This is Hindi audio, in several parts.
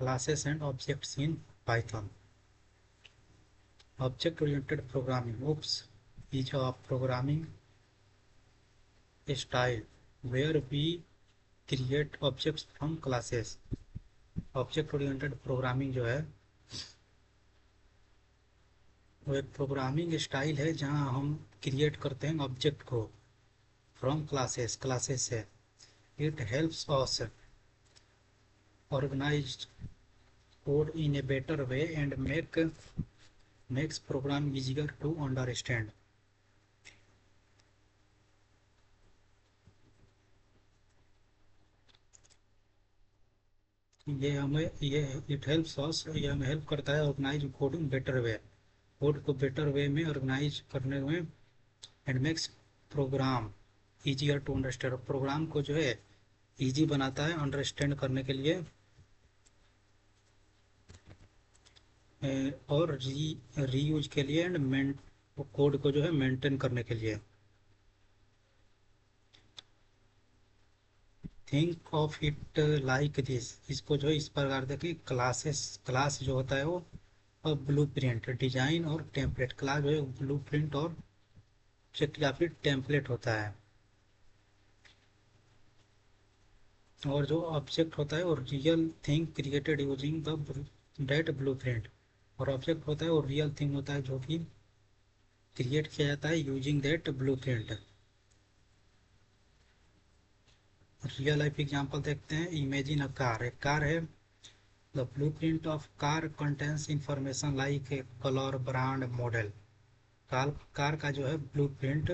classes and objects in Python. Object-oriented programming (OOPS) is a programming style where we create objects from classes. Object-oriented programming जो है वो एक प्रोग्रामिंग स्टाइल है जहां हम क्रिएट करते हैं ऑब्जेक्ट को फ्रॉम क्लासेस से. It helps us organize code in a better way and makes program easier to understand. It helps us, ये हमें हेल्प करता है organise code in better way, code को बेटर वे में ऑर्गेनाइज करने में. And makes program easier to understand, program को जो है ईजी बनाता है अंडरस्टैंड करने के लिए और रीयूज के लिए एंड कोड को जो है मेंटेन करने के लिए. Think of it like this, इसको जो है इस प्रकार देखें. क्लास जो होता है वो और ब्लू प्रिंट डिजाइन और टेम्पलेट. क्लास जो है ब्लू प्रिंट और ऑब्जेक्ट या फिर टेम्पलेट होता है, और जो ऑब्जेक्ट होता है वो real thing created using the that blueprint. और ऑब्जेक्ट होता है वो रियल थिंग होता है जो कि क्रिएट किया जाता है using that blue print. Real life example देखते हैं. इमेजिन अ कार, एक कार है. The blue print of car contains information like a colour, brand, model. Car का जो है ब्लू प्रिंट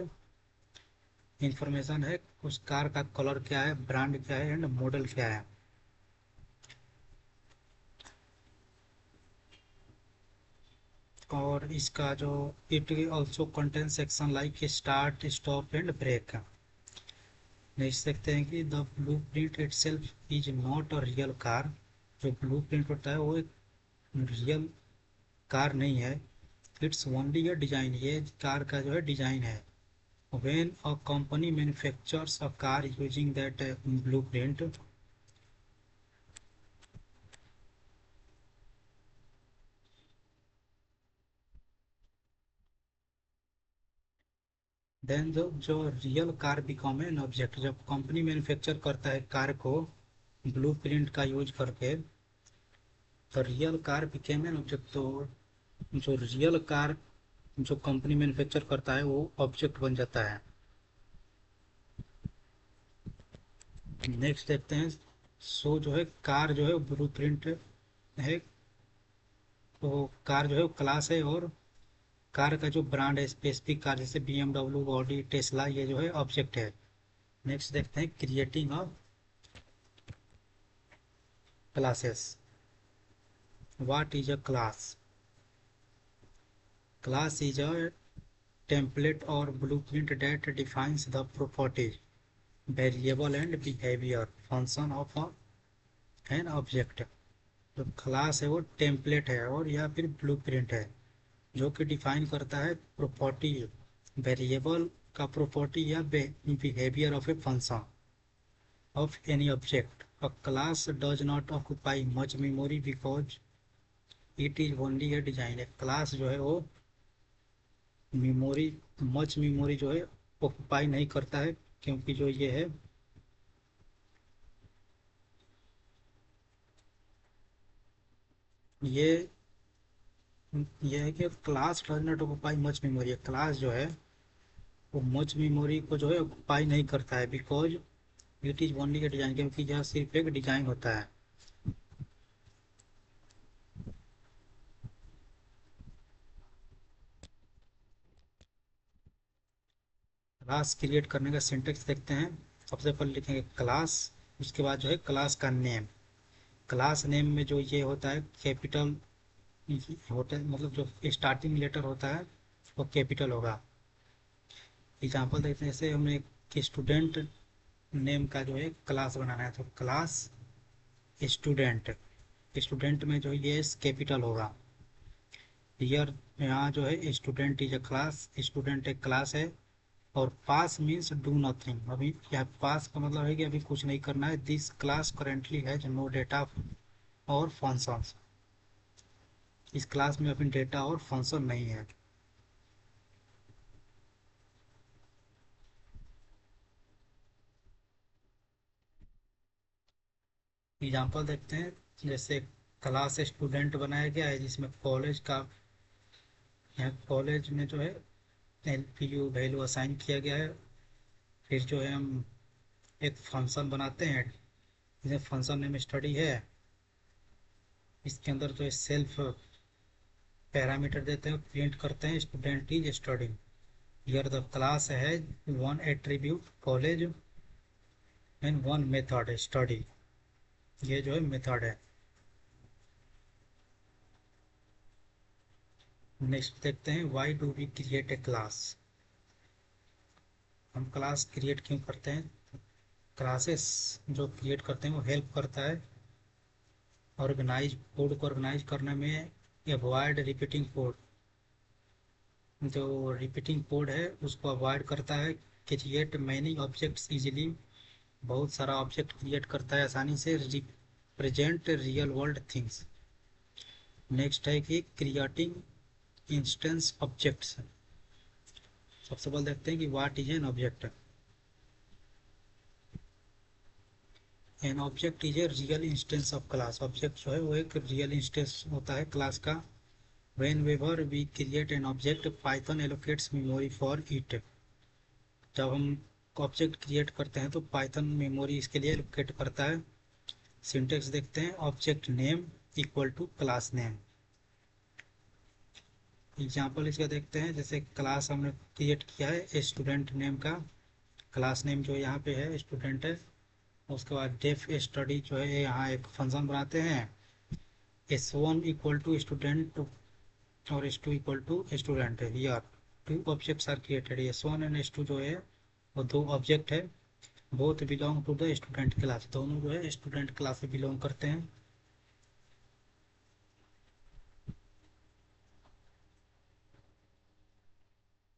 इंफॉर्मेशन है उस कार का कलर क्या है, ब्रांड क्या है एंड मॉडल क्या है. और इसका जो it also contain section like start, stop and break. देख सकते हैं कि the blueprint itself is not a real car. जो ब्लू प्रिंट होता है वो एक रियल कार नहीं है. इट्स ओनली अ डिजाइन, ये कार का जो है डिजाइन है. When a company manufactures a car using that blueprint, then जो real car become an object. जब कंपनी मैन्युफैक्चर करता है कार को ब्लू प्रिंट का यूज करके, तो real car became an object. तो जो रियल कार जो कंपनी मैन्युफैक्चर करता है वो ऑब्जेक्ट बन जाता है. नेक्स्ट देखते हैं. सो जो है कार जो है ब्लू प्रिंट है, तो कार जो है क्लास है और कार का जो ब्रांड है स्पेसिफिक कार जैसे BMW, ऑडी, टेस्ला, ये जो है ऑब्जेक्ट है. नेक्स्ट देखते हैं creating of classes. What is a class? Class is a template और blueprint that defines the properties, variable and behavior function of an object. जो क्लास है वो टेम्पलेट है और या फिर ब्लूप्रिंट है जो कि डिफाइन करता है प्रॉपर्टी, वेरिएबल का प्रॉपर्टी या behaviour of a function of any object. A class does not occupy much memory because it is only A design. Class जो है वो मच मेमोरी जो है ऑक्यूपाई नहीं करता है, क्योंकि जो ये है ये ये है कि class does not occupy much memory. Class जो है वो मच मेमोरी को जो है ऑक्यूपाई नहीं करता है because it is only A design, क्योंकि यह सिर्फ एक डिजाइन होता है. क्लास क्रिएट करने का सिंटेक्स देखते हैं. सबसे पहले लिखेंगे क्लास, उसके बाद जो है क्लास का नेम. क्लास नेम में जो ये होता है कैपिटल होता है, मतलब जो स्टार्टिंग लेटर होता है वो कैपिटल होगा. एग्जाम्पल देखते हैं. जैसे हमने एक स्टूडेंट नेम का जो है क्लास बनाना है, तो क्लास स्टूडेंट, स्टूडेंट में जो ये कैपिटल होगा. ईयर यहाँ जो है student is a class, student एक क्लास है. और पास मीन्स डू नथिंग, अभी यहाँ पास का मतलब है कि अभी कुछ नहीं करना है. This class currently has no data और फंक्शंस। इस क्लास में अपनी डेटा और फंक्शन नहीं है। एग्जाम्पल देखते हैं, जैसे क्लास स्टूडेंट बनाया गया है जिसमें कॉलेज का, यहाँ कॉलेज में जो है L P U value assign किया गया है। फिर जो है हम एक फंक्शन बनाते हैं जिसमें फंक्शन नेम स्टडी है। इसके अंदर जो है सेल्फ पैरामीटर देते हैं, प्रिंट करते हैं student is studying. Here the class है one attribute college and one method study. ये जो है मेथड है। नेक्स्ट देखते हैं why do we create a class. हम क्लास क्रिएट क्यों करते हैं? क्लासेस जो क्रिएट करते हैं वो हेल्प करता है ऑर्गेनाइज कोड को ऑर्गेनाइज करने में। अवॉइड रिपीटिंग कोड, जो रिपीटिंग कोड है उसको अवॉइड करता है। क्रिएट मैनी ऑब्जेक्ट्स इजीली, बहुत सारा ऑब्जेक्ट क्रिएट करता है आसानी से। Represent real world things. Next है कि क्रिएटिंग इंस्टेंस ऑब्जेक्ट्स। सबसे पहले देखते हैं कि what is an object. An object is a real instance of class. Object जो है वो एक रियल इंस्टेंस होता है क्लास का। whenever we create an object python allocates memory for it। जब हम ऑब्जेक्ट क्रिएट करते हैं तो पाइथन मेमोरी इसके लिए एलोकेट करता है। सिंटेक्स देखते हैं, object name equal to class name. Example इसका देखते हैं, जैसे क्लास हमने क्रिएट किया है स्टूडेंट नेम का। क्लास नेम जो यहाँ पे है स्टूडेंट है। उसके बाद डेफ स्टडी जो है यहाँ एक फंक्शन बनाते हैं। S1 इक्वल टू स्टूडेंट और S2 इक्वल टू स्टूडेंट है। Here two objects are created. S1 and S2 जो है वो दो ऑब्जेक्ट है। Both belong to the student class, दोनों जो है स्टूडेंट क्लास से बिलोंग करते हैं।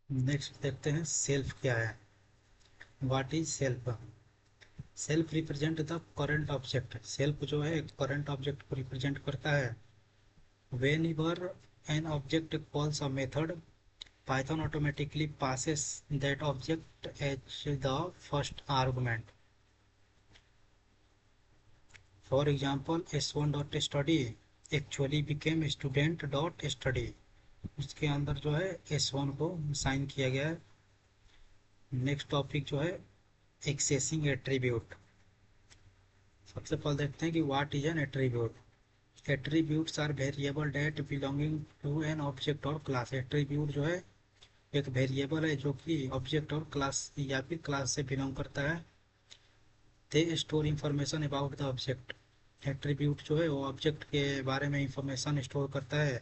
नेक्स्ट देखते हैं सेल्फ क्या है। What is self? Self represent the current object. Self जो है करंट ऑब्जेक्ट को रिप्रेजेंट करता है। whenever an object calls a method, python automatically passes that object as the first argument। for example s1.study actually became student.study। उसके अंदर जो है S1 को साइन किया गया है। नेक्स्ट टॉपिक जो है एक्सेसिंग एट्रीब्यूट। सबसे पहले देखते हैं कि what is an attribute. Attributes are variable that belonging to an object और क्लास। एट्रीब्यूट जो है एक वेरिएबल है जो कि ऑब्जेक्ट और क्लास या फिर क्लास से बिलोंग करता है। They store information about the object. Attribute जो है वो ऑब्जेक्ट के बारे में इंफॉर्मेशन स्टोर करता है।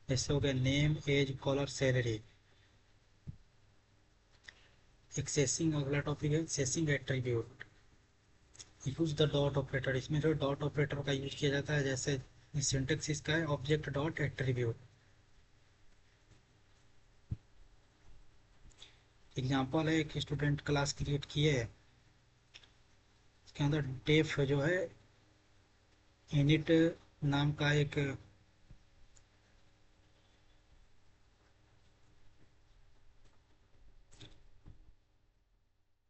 जैसे हो गया name as colour salary. Accessing अगला टॉपिक है accessing attribute. Use the dot operator. इसमें जो डॉट ऑपरेटर का यूज किया जाता है, जैसे सिंटेक्स इसका है ऑब्जेक्ट डॉट एट्रीब्यूट। एग्जांपल है एक स्टूडेंट क्लास क्रिएट किए है, इसके अंदर डेफ जो है इनिट नाम का एक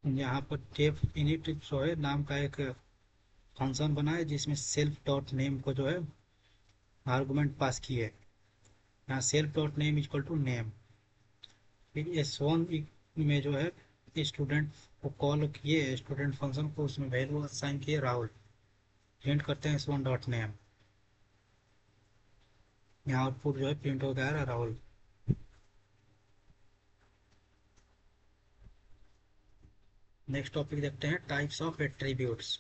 यहाँ पर डेफ इनिट जो है नाम का एक फंक्शन बना है जिसमें सेल्फ डॉट नेम को जो है आर्गुमेंट पास किए। यहाँ self dot name equal to name. फिर S1 में जो है स्टूडेंट को कॉल किए, स्टूडेंट फंक्शन को, उसमें वैल्यू असाइन किए राहुल। प्रिंट करते हैं S1 डॉट नेम। यहाँ आउटपुट जो है प्रिंट हो गया राहुल। नेक्स्ट टॉपिक देखते हैं types of attributes.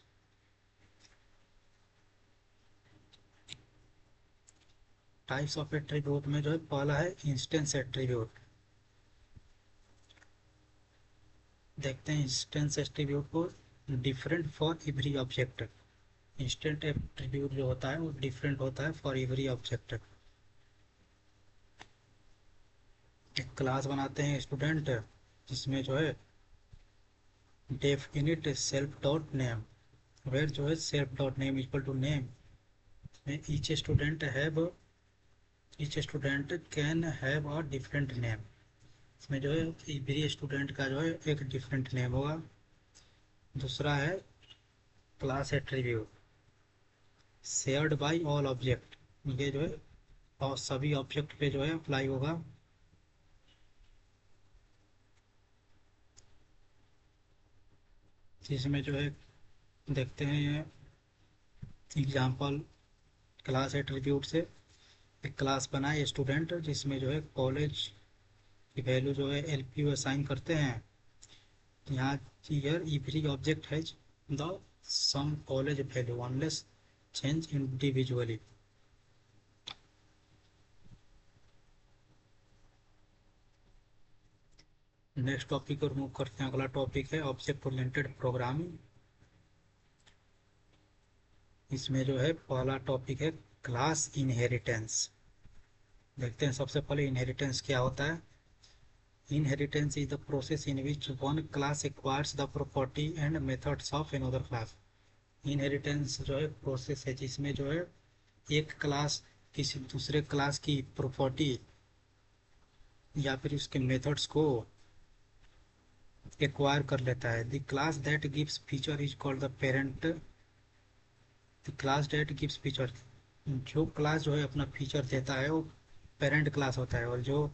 Types of attribute में जो है पहला है इंस्टेंस एट्रीब्यूट। देखते हैं इंस्टेंस एट्रीब्यूट को। Different for every object. Instant attribute जो होता है वो डिफरेंट होता है फॉर एवरी ऑब्जेक्ट। एक क्लास बनाते हैं स्टूडेंट जिसमें जो है def init self dot name, where जो है self dot name equal to name. Each student can have a different name. इसमें जो है एवरी स्टूडेंट का जो है एक डिफरेंट नेम होगा। दूसरा है class attribute shared by all object, ये जो है और सभी ऑब्जेक्ट पे जो है अप्लाई होगा। इसमें जो है देखते हैं ये एग्जांपल क्लास एट्रीब्यूट से। एक क्लास बनाए स्टूडेंट जिसमें जो है कॉलेज की वैल्यू जो है LPU असाइन करते हैं। यहाँ here every object has the same college value unless change individually. Next topic को रिमूव करते हैं। अगला टॉपिक है ऑब्जेक्ट ओरिएंटेड प्रोग्रामिंग। इसमें जो है पहला टॉपिक है क्लास इनहेरिटेंस। देखते हैं सबसे पहले इनहेरिटेंस क्या होता है। Inheritance is the process in which one class acquires the property and methods of another class. Inheritance जो है प्रोसेस है जिसमें जो है एक क्लास किसी दूसरे क्लास की प्रॉपर्टी या फिर उसके मेथड्स को एक्वायर कर लेता है। The class that gives feature is called the parent. The class that gives feature, जो क्लास जो है अपना फीचर देता है वो पेरेंट क्लास होता है, और जो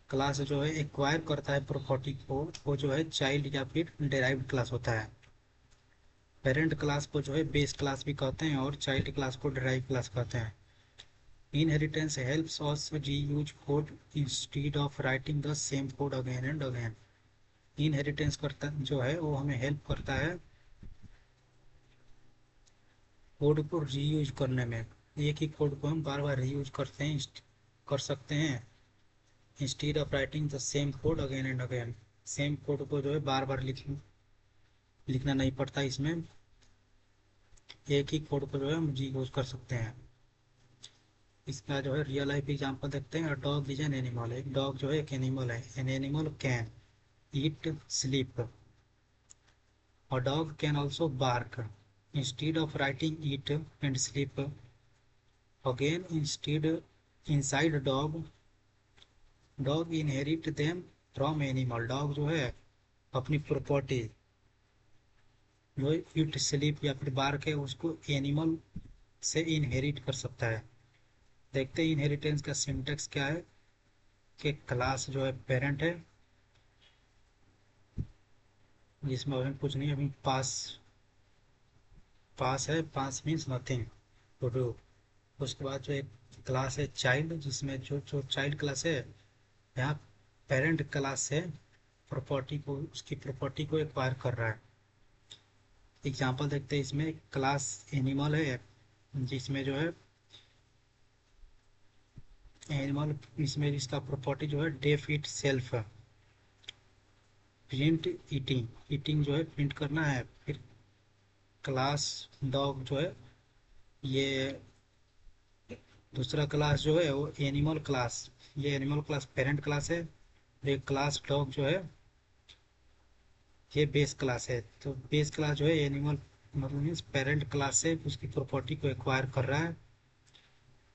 क्लास जो है एक्वायर करता है प्रॉपर्टी को वो जो है चाइल्ड या फिर डेराइव्ड क्लास होता है। पेरेंट क्लास को जो है बेस क्लास भी कहते हैं और चाइल्ड क्लास को डेराइव क्लास कहते हैं। Inheritance helps us reuse code instead of writing the same code again and again. Inheritance करता जो है वो हमें हेल्प करता है कोड को रीयूज करने में। एक ही कोड को हम बार बार रीयूज कर सकते हैं instead of writing the same code again and again. Same code को जो है बार बार लिखना नहीं पड़ता। इसमें एक ही कोड को जो है हम यूज कर सकते हैं। इसका जो है रियल लाइफ एग्जांपल देखते हैं। Dog is an animal. एक डॉग जो है एक एनिमल है। An animal can eat sleep. A dog can also bark. Instead of writing eat and sleep again instead inside dog inherit them from animal. Dog जो है अपनी प्रॉपर्टी जो ईट स्लीप या फिर बार्क है उसको एनिमल से इनहेरिट कर सकता है। देखते हैं इनहेरिटेंस का सिंटेक्स क्या है कि क्लास जो है पेरेंट है जिसमें अभी कुछ नहीं, अभी पास पास है। पास मीन्स नथिंग टू डू। उसके बाद जो एक क्लास है चाइल्ड जिसमें जो जो चाइल्ड क्लास है यहाँ पेरेंट क्लास से प्रॉपर्टी को उसकी प्रॉपर्टी को एक्वायर कर रहा है। एग्जांपल देखते हैं। इसमें क्लास एनिमल है जिसमें जो है एनिमल इसमें इसका प्रॉपर्टी जो है def eat self. Print eating, eating जो है प्रिंट करना है। फिर क्लास डॉग जो है ये दूसरा क्लास जो है वो एनिमल क्लास, ये एनिमल क्लास पेरेंट क्लास है। ये क्लास डॉग जो है ये बेस क्लास है। तो बेस क्लास जो है एनिमल मतलब मीन्स पेरेंट क्लास से उसकी प्रॉपर्टी को एक्वायर कर रहा है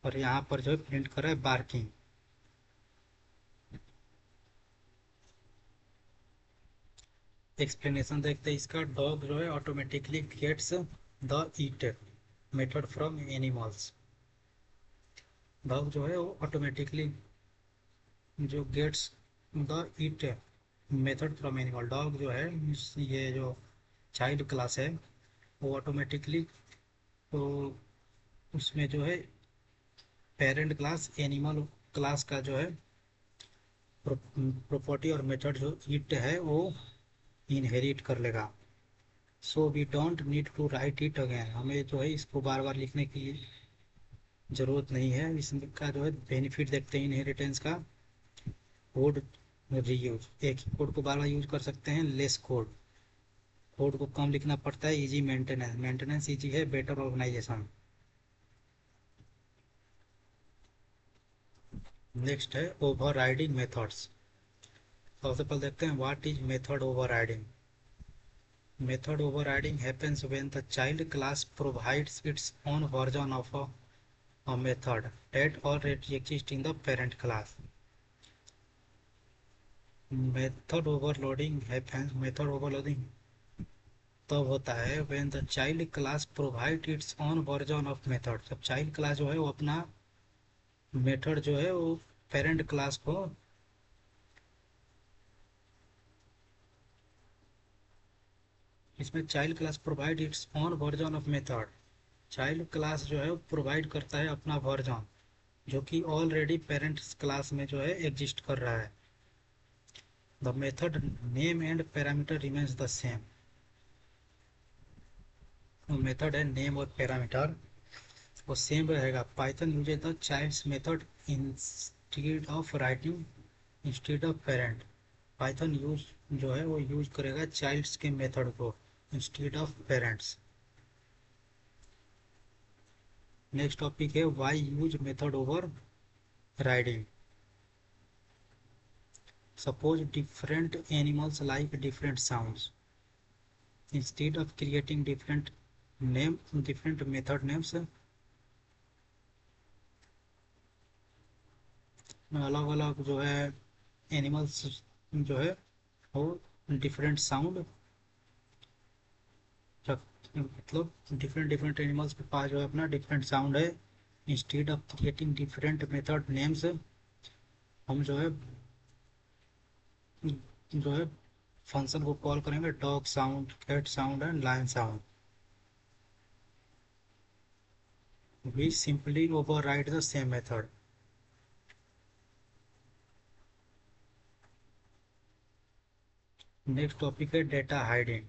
और यहाँ पर जो है प्रिंट कर रहा है बार्किंग। एक्सप्लेनेशन देखते हैं इसका। डॉग जो है automatically gets the eat method from animals. Dog जो है वो ऑटोमेटिकली जो gets the eat method from animal. Dog जो है ये जो चाइल्ड क्लास है वो ऑटोमेटिकली तो उसमें जो है पेरेंट क्लास एनिमल क्लास का जो है प्रॉपर्टी और मेथड जो ईट है वो इनहेरिट कर लेगा। So we don't need to write it again. हमें जो है इसको बार बार लिखने की ज़रूरत नहीं है। इसका जो है बेनिफिट देखते हैं इनहेरिटेंस का। कोड रीयूज, एक ही कोड को बार बार यूज कर सकते हैं। लेस कोड, कोड को कम लिखना पड़ता है। इजी मेंटेनेंस, मेंटेनेंस इजी है। Better organisation. नेक्स्ट है ओवर राइडिंग मेथड्स। सबसे पहले देखते हैं what is method overriding. Method overriding happens when the child class provides its own version of a method that already exists in the parent class. Method overloading तब होता है when the child class provide its own version of method. जब child class जो है वो अपना मेथड जो है वो पेरेंट क्लास को इसमें child class provide its own version of method, child class जो है वो प्रोवाइड करता है अपना वर्जन जो कि ऑलरेडी पेरेंट्स क्लास में जो है एग्जिस्ट कर रहा है. The method name and parameter remains the same. Method है नेम और पैरामीटर वो सेम रहेगा. Python uses the child's method instead of writing instead of parent. Python use जो है वो यूज करेगा चाइल्ड्स के मेथड को instead of parents. Next topic है why use method overriding. Suppose different animals like different sounds. Instead of creating different method names, अलग अलग जो है एनिमल्स जो है वो डिफरेंट साउंड मतलब डिफरेंट एनिमल्स के पास जो है अपना डिफरेंट साउंड है. Instead of creating different method names हम जो है फंक्शन को कॉल करेंगे dog sound, cat sound and lion sound. We simply override the same method. Next topic है डेटा हाइडिंग.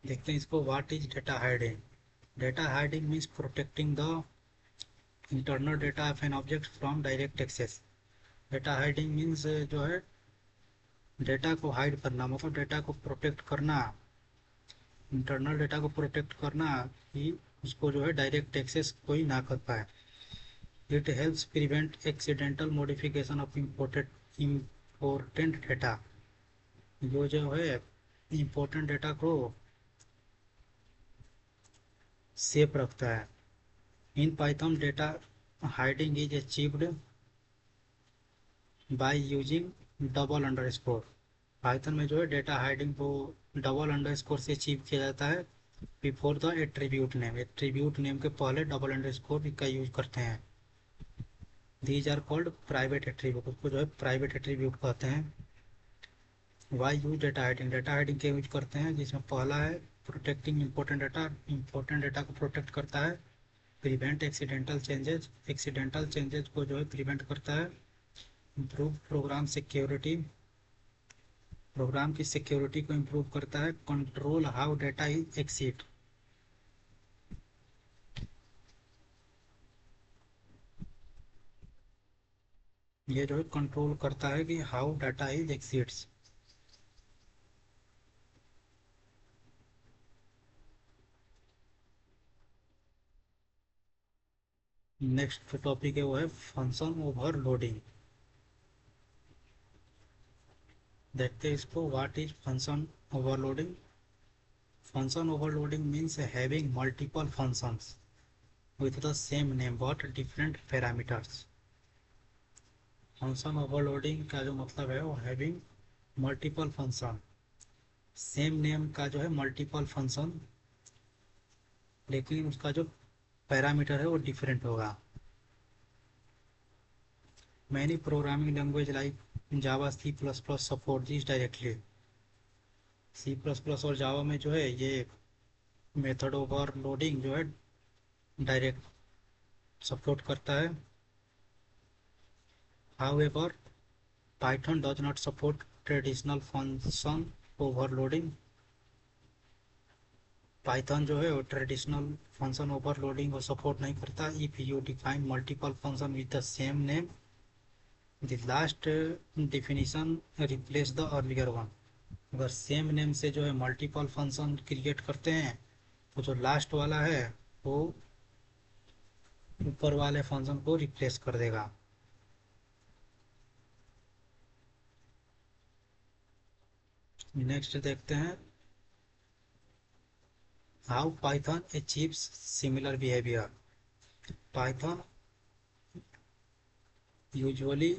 देखते हैं इसको. What is data hiding. Data hiding means protecting the internal data of an object from direct access. Data hiding means जो है डेटा को हाइड करना, मतलब डेटा को प्रोटेक्ट करना, इंटरनल डेटा को प्रोटेक्ट करना कि उसको जो है डायरेक्ट एक्सेस कोई ना कर पाए. It helps prevent accidental modification of important data. जो है इम्पोर्टेंट डेटा को सेफ रखता है. In Python data hiding is achieved by using double underscore. Python में जो है डेटा हाइडिंग को डबल अंडरस्कोर से अचीव किया जाता है. Before the attribute name, attribute name के पहले डबल अंडरस्कोर का यूज करते हैं. These are called private attribute, उसको जो है प्राइवेट एट्रीब्यूट कहते हैं. Y use data hiding. Data hiding के यूज करते हैं जिसमें पहला है protecting important data. Important data को प्रोटेक्ट करता है. Prevent accidental changes, accidental changes को जो है प्रिवेंट करता है. इम्प्रूव प्रोग्राम सिक्योरिटी, प्रोग्राम की सिक्योरिटी को इम्प्रूव करता है. Control how data is accessed, ये जो है कंट्रोल करता है कि how data is accessed. Next topic है वो है फंक्शन ओवरलोडिंग. देखते हैं इसको. What is function overloading. Function overloading means having multiple functions with the same name but different parameters. Function overloading का जो मतलब है वो having multiple function, same name का जो है मल्टीपल फंक्शन, लेकिन उसका जो पैरामीटर है वो डिफरेंट होगा. Many programming language like Java, C plus plus support this directly. C plus plus और जावा में जो है ये मेथड ओवरलोडिंग जो है डायरेक्ट सपोर्ट करता है. However, Python does not support traditional function overloading. Python जो है वो ट्रेडिशनल फंक्शन ओवरलोडिंग को सपोर्ट नहीं करता. If you define multiple function with the same name, the last definition replace the earlier one. अगर सेम नेम से जो है मल्टीपल फंक्शन क्रिएट करते हैं तो जो लास्ट वाला है वो ऊपर वाले फंक्शन को रिप्लेस कर देगा. नेक्स्ट देखते हैं how Python achieves similar behaviour. Python usually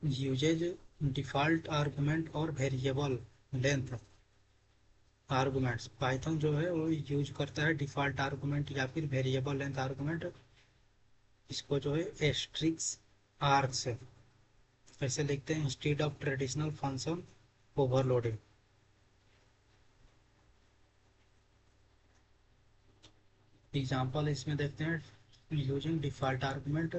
uses default argument और वेरिएबल लेंथ आर्गुमेंट्स। पाइथन जो है वो यूज करता है डिफ़ॉल्ट आर्गुमेंट या फिर वेरिएबल लेंथ आर्गुमेंट। इसको जो है एस्ट्रिक्स आर्ग से ऐसे लिखते हैं instead of traditional function overloading. Example इसमें देखते हैं यूजिंग डिफ़ॉल्ट आर्गुमेंट।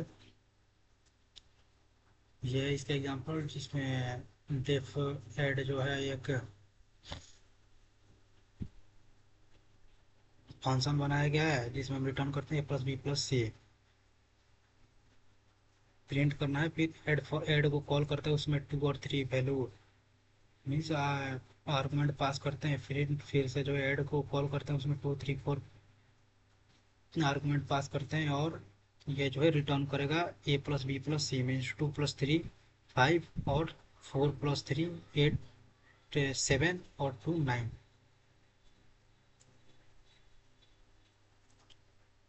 ये है इसका एग्जांपल जिसमें डेफ एड जो है एक फंक्शन बनाया गया है जिसमें हम रिटर्न करते हैं a+b+c प्रिंट करना है। फिर एड फॉर एड को कॉल करते हैं उसमें 2 और 3 वैल्यू मीन्स आर्गुमेंट पास करते हैं। फिर से जो ऐड को कॉल करते हैं उसमें 2 3 4 आर्गुमेंट पास करते हैं और ये जो है रिटर्न करेगा a+b+c मीन्स 2+3 5 और 4+3 8 7 और 2 9।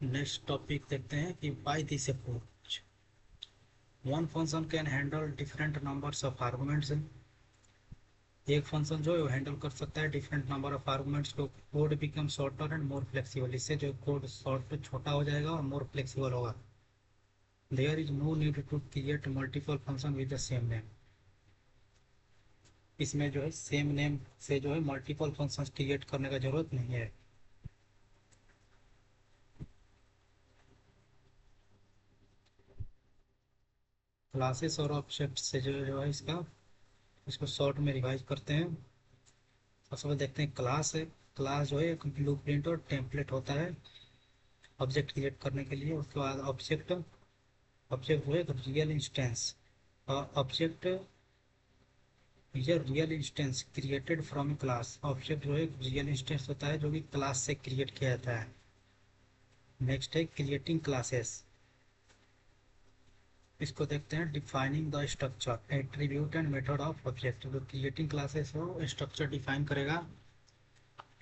नेक्स्ट टॉपिक देखते हैं कि by this approach one function can handle different numbers of arguments. एक फंक्शन जो है वो हैंडल कर सकता है डिफरेंट नंबर ऑफ आर्गुमेंट्स को। Code become shorter and more flexible. इससे जो कोड शॉर्ट छोटा हो जाएगा और मोर फ्लेक्सिबल होगा। There is no need to create multiple function with the same name. इसमें जो है सेम नेम से जो है मल्टीपल फंक्शन क्रिएट करने का जरूरत नहीं है। क्लासेस और ऑब्जेक्ट से जो है इसको शॉर्ट में रिवाइज करते हैं। सबसे पहले देखते हैं क्लास है। क्लास जो है एक ब्लूप्रिंट और टेम्पलेट होता है ऑब्जेक्ट क्रिएट करने के लिए। उसके बाद ऑब्जेक्ट ऑब्जेक्ट जो है रियल इंस्टेंस ऑब्जेक्ट ये real instance created from class. Object जो है रियल इंस्टेंस होता है जो कि क्लास से क्रिएट किया जाता है। नेक्स्ट है क्रिएटिंग क्लासेस। इसको देखते हैं defining the structure attribute and method of object. जो क्रिएटिंग क्लासेस हो स्ट्रक्चर डिफाइन करेगा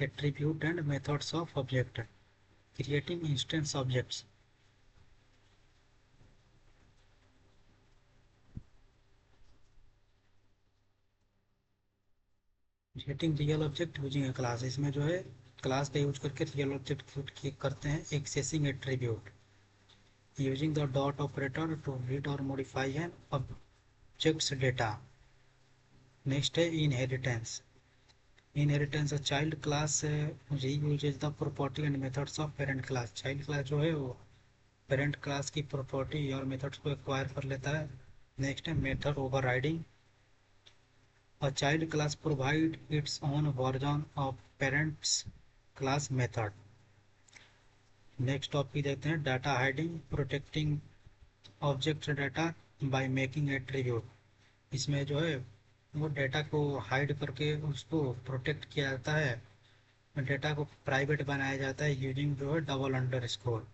attribute and methods of object. Creating instance objects. Creating real object using class. इसमें जो है क्लास का यूज करके रियल ऑब्जेक्ट करते हैं। Accessing attribute using the dot operator to read और modify an object's data. Next है inheritance. Inheritance child class reuses the property and methods of parent class. Child class जो है वो पेरेंट क्लास की प्रॉपर्टी और मेथड्स को एक्वायर कर लेता है। नेक्स्ट है method overriding. A child class provide its own version of parents class method. Next topic देखते हैं data hiding protecting object data by making attribute. इसमें जो है वो डेटा को हाइड करके उसको प्रोटेक्ट किया जाता है। डेटा को प्राइवेट बनाया जाता है यूजिंग जो है डबल अंडर स्कोर।